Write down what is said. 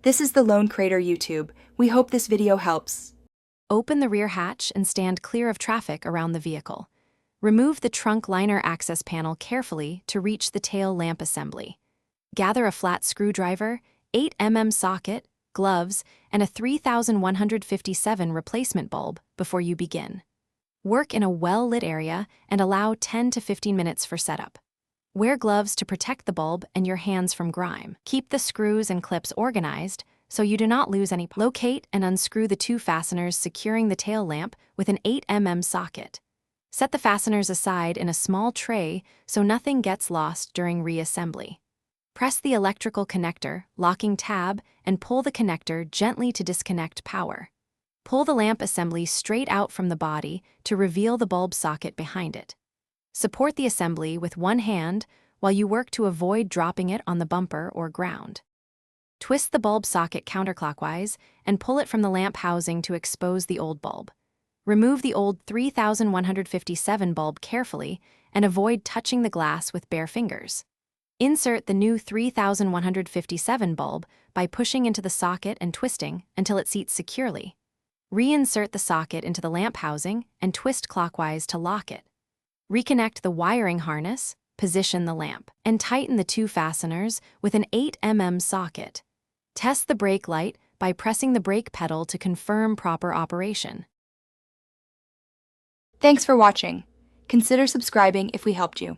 This is the Lone Crater YouTube. We hope this video helps. Open the rear hatch and stand clear of traffic around the vehicle. Remove the trunk liner access panel carefully to reach the tail lamp assembly. Gather a flat screwdriver, 8mm socket, gloves, and a 3157 replacement bulb before you begin. Work in a well-lit area and allow 10 to 15 minutes for setup. Wear gloves to protect the bulb and your hands from grime. Keep the screws and clips organized so you do not lose any. Locate and unscrew the two fasteners securing the tail lamp with an 8mm socket. Set the fasteners aside in a small tray so nothing gets lost during reassembly. Press the electrical connector, locking tab, and pull the connector gently to disconnect power. Pull the lamp assembly straight out from the body to reveal the bulb socket behind it. Support the assembly with one hand while you work to avoid dropping it on the bumper or ground. Twist the bulb socket counterclockwise and pull it from the lamp housing to expose the old bulb. Remove the old 3157 bulb carefully and avoid touching the glass with bare fingers. Insert the new 3157 bulb by pushing into the socket and twisting until it seats securely. Reinsert the socket into the lamp housing and twist clockwise to lock it. Reconnect the wiring harness, position the lamp, and tighten the two fasteners with an 8mm socket. Test the brake light by pressing the brake pedal to confirm proper operation. Thanks for watching. Consider subscribing if we helped you.